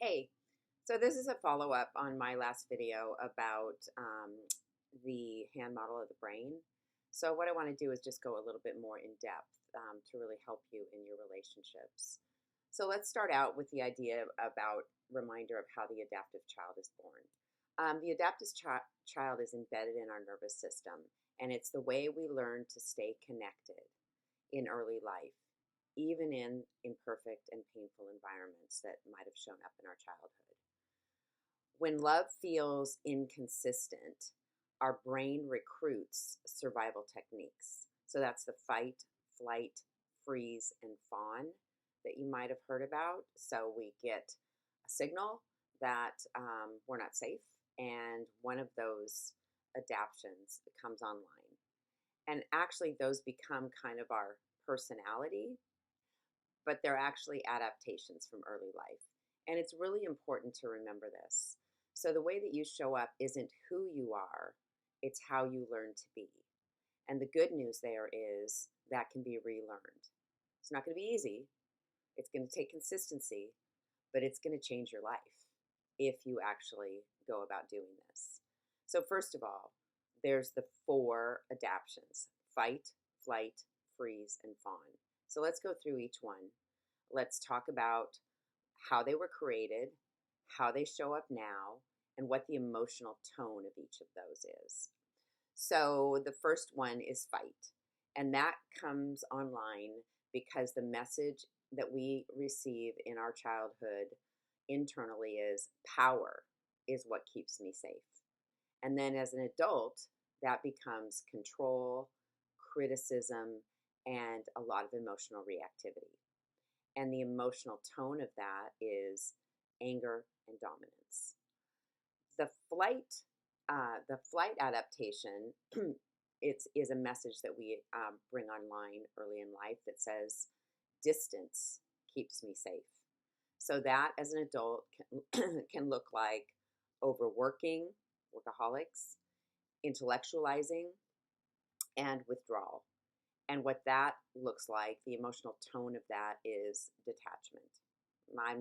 Hey, so this is a follow-up on my last video about the hand model of the brain. So what I want to do is just go a little bit more in depth to really help you in your relationships. So let's start out with the idea about reminder of how the adaptive child is born. The adaptive child is embedded in our nervous system, and it's the way we learn to stay connected in early life, even in imperfect and painful environments that might have shown up in our childhood. When love feels inconsistent, our brain recruits survival techniques. So that's the fight, flight, freeze, and fawn that you might have heard about. So we get a signal that we're not safe, and one of those adaptions comes online. And actually, those become kind of our personality, but they're actually adaptations from early life. And it's really important to remember this. So the way that you show up isn't who you are, it's how you learn to be. And the good news there is that can be relearned. It's not going to be easy. It's going to take consistency, but it's going to change your life if you actually go about doing this. So first of all, there's the 4 adaptions: fight, flight, freeze, and fawn. So let's go through each one. Let's talk about how they were created, how they show up now, and what the emotional tone of each of those is. So the first one is fight, and that comes online because the message that we receive in our childhood internally is power is what keeps me safe. And then as an adult, that becomes control, criticism, and a lot of emotional reactivity. And the emotional tone of that is anger and dominance. The flight, the flight adaptation, is a message that we bring online early in life that says distance keeps me safe. So that as an adult can look like overworking, workaholics, intellectualizing, and withdrawal. And what that looks like, the emotional tone of that is detachment. I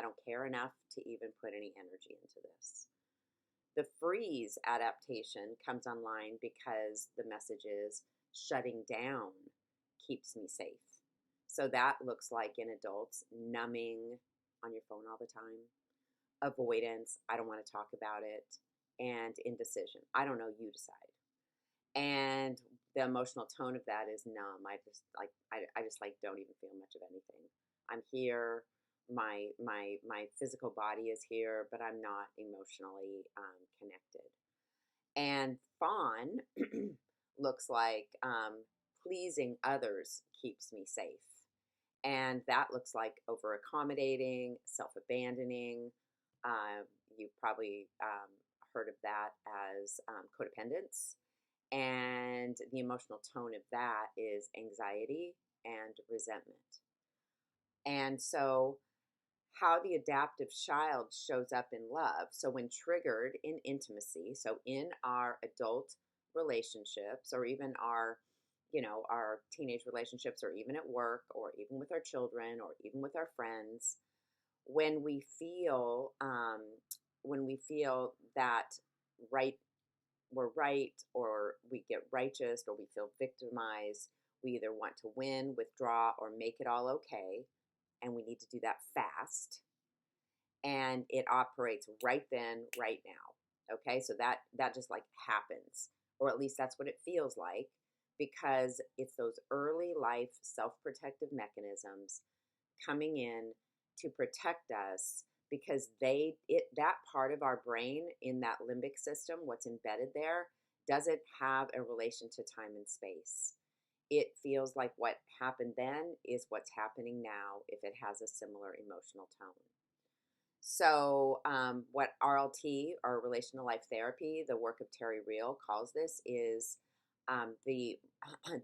don't care enough to even put any energy into this. The freeze adaptation comes online because the message is shutting down keeps me safe. So that looks like in adults, numbing on your phone all the time, avoidance, I don't want to talk about it, and indecision. I don't know, you decide. And the emotional tone of that is numb. I just like don't even feel much of anything. I'm here. My physical body is here, but I'm not emotionally connected. And fawn looks like pleasing others keeps me safe. And that looks like over accommodating, self abandoning. You've probably heard of that as codependence. And the emotional tone of that is anxiety and resentment. And so, how the adaptive child shows up in love. So, when triggered in intimacy, so in our adult relationships, or even our teenage relationships, or even at work, or even with our children, or even with our friends, when we feel that right we're right, or we get righteous, or we feel victimized, we either want to win, withdraw, or make it all okay, and we need to do that fast, and it operates right then, right now. Okay, so that just like happens, or at least that's what it feels like, because it's those early life self-protective mechanisms coming in to protect us, because that part of our brain in that limbic system, what's embedded there, doesn't have a relation to time and space. It feels like what happened then is what's happening now if it has a similar emotional tone. So, what RLT, or Relational Life Therapy, the work of Terry Real, calls this is the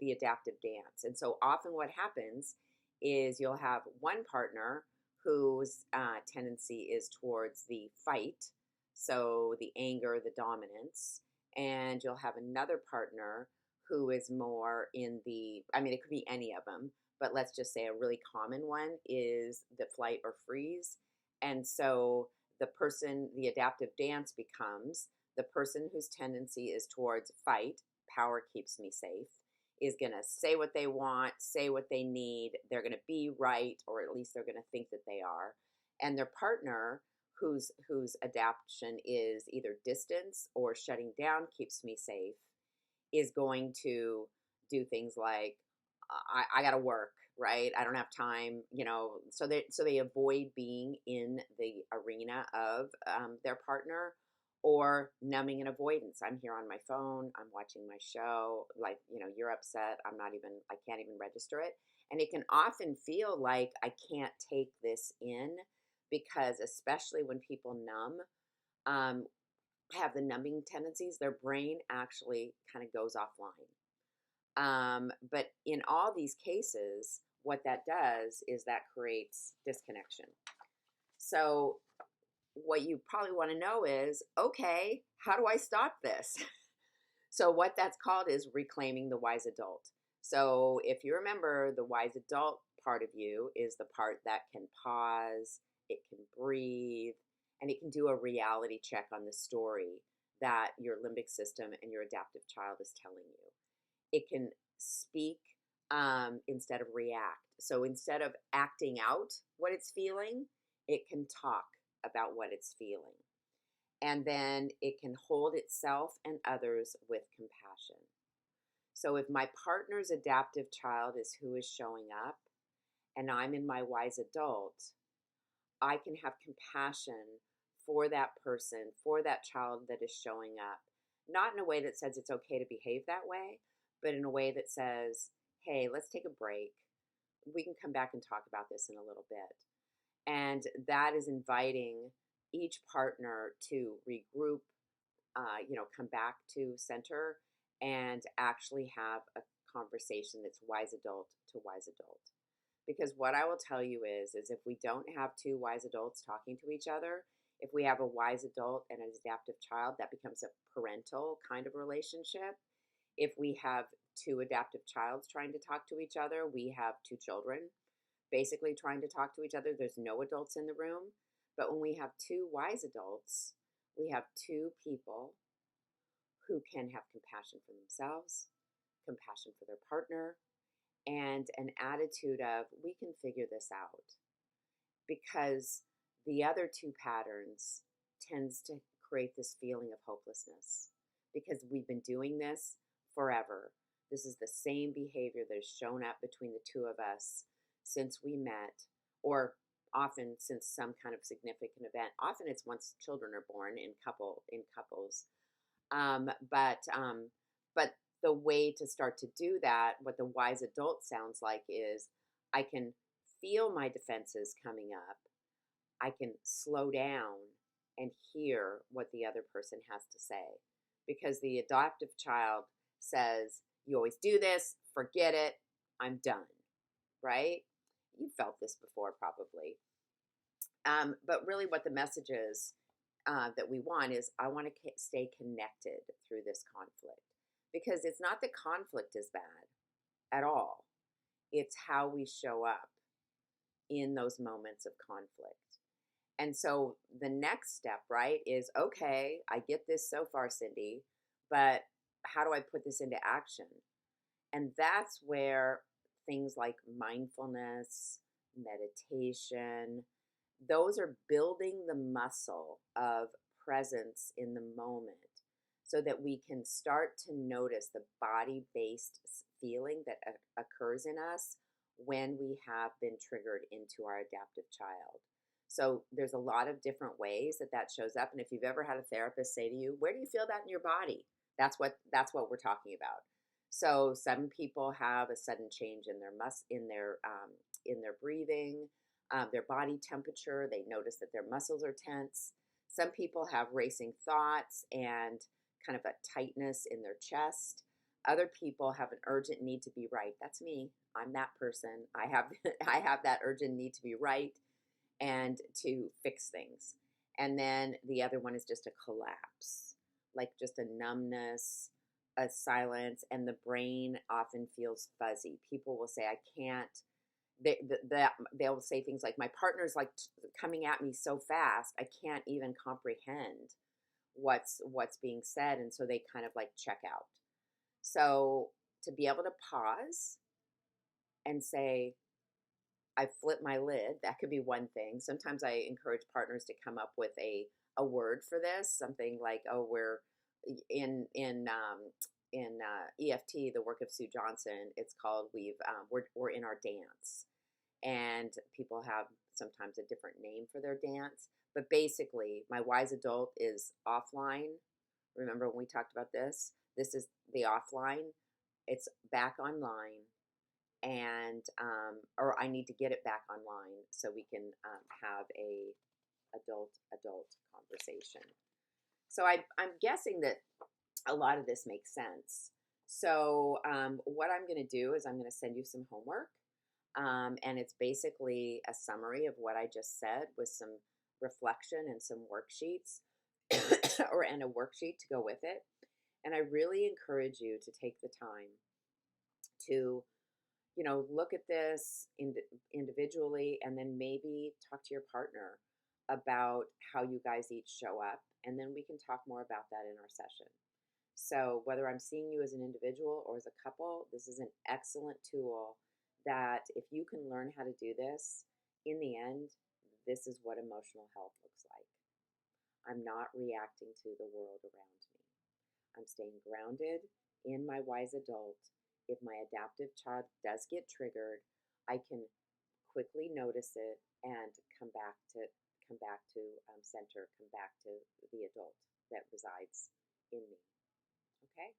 the adaptive dance. And so, often what happens is you'll have one partner whose tendency is towards the fight, so the anger, the dominance, and you'll have another partner who is more in it could be any of them, but let's just say a really common one is the flight or freeze, And so the adaptive dance becomes the person whose tendency is towards fight, power keeps me safe, is going to say what they want, say what they need. They're going to be right, or at least they're going to think that they are. And their partner, whose adaptation is either distance or shutting down keeps me safe, is going to do things like, I got to work, right? I don't have time, So they avoid being in the arena of their partner, or numbing and avoidance. I'm here on my phone. I'm watching my show. Like, you're upset. I can't even register it. And it can often feel like I can't take this in, because especially when people numb, have the numbing tendencies, their brain actually kind of goes offline. But in all these cases, what that does is that creates disconnection. So what you probably want to know is, okay, how do I stop this? So what that's called is reclaiming the wise adult. So if you remember, the wise adult part of you is the part that can pause, it can breathe, and it can do a reality check on the story that your limbic system and your adaptive child is telling you. It can speak instead of react. So instead of acting out what it's feeling, it can talk about what it's feeling. And then it can hold itself and others with compassion. So if my partner's adaptive child is who is showing up, and I'm in my wise adult, I can have compassion for that person, for that child that is showing up. Not in a way that says it's okay to behave that way, but in a way that says, hey, let's take a break. We can come back and talk about this in a little bit. And that is inviting each partner to regroup, come back to center and actually have a conversation that's wise adult to wise adult. Because what I will tell you is if we don't have two wise adults talking to each other, if we have a wise adult and an adaptive child, that becomes a parental kind of relationship. If we have two adaptive childs trying to talk to each other, we have two children basically trying to talk to each other. There's no adults in the room. But when we have two wise adults, we have two people who can have compassion for themselves, compassion for their partner, and an attitude of, we can figure this out. Because the other two patterns tends to create this feeling of hopelessness, because we've been doing this forever. This is the same behavior that has shown up between the two of us since we met, or often since some kind of significant event. Often it's once children are born in couples. But the way to start to do that, what the wise adult sounds like is, I can feel my defenses coming up. I can slow down and hear what the other person has to say. Because the adoptive child says, you always do this, forget it, I'm done, right? You felt this before probably. But really what the message is that we want is, I want to stay connected through this conflict. Because it's not that conflict is bad at all. It's how we show up in those moments of conflict. And so the next step, right, is, okay, I get this so far, Cindy, but how do I put this into action? And that's where things like mindfulness, meditation, those are building the muscle of presence in the moment, so that we can start to notice the body-based feeling that occurs in us when we have been triggered into our adaptive child. So there's a lot of different ways that shows up. And if you've ever had a therapist say to you, where do you feel that in your body? That's what we're talking about. So some people have a sudden change in their breathing, their body temperature. They notice that their muscles are tense. Some people have racing thoughts and kind of a tightness in their chest. Other people have an urgent need to be right. That's me. I'm that person. I have that urgent need to be right and to fix things. And then the other one is just a collapse, like just a numbness, a silence, and the brain often feels fuzzy. People will say, I can't they'll say things like, my partner's like coming at me so fast, I can't even comprehend what's being said. And so they kind of like check out. So to be able to pause and say, I flip my lid, that could be one thing. Sometimes I encourage partners to come up with a word for this, something like, oh, we're in EFT, the work of Sue Johnson. It's called we're in our dance, and people have sometimes a different name for their dance. But basically, my wise adult is offline. Remember when we talked about this? This is the offline. It's back online, and or I need to get it back online so we can have a adult conversation. So I'm guessing that a lot of this makes sense. So what I'm going to do is I'm going to send you some homework, and it's basically a summary of what I just said with some reflection and some worksheets, and a worksheet to go with it. And I really encourage you to take the time to look at this individually, and then maybe talk to your partner about how you guys each show up, and then we can talk more about that in our session. So whether I'm seeing you as an individual or as a couple, this is an excellent tool that if you can learn how to do this, in the end, this is what emotional health looks like. I'm not reacting to the world around me. I'm staying grounded in my wise adult. If my adaptive child does get triggered, I can quickly notice it and come back to center, come back to the adult that resides in me. Okay?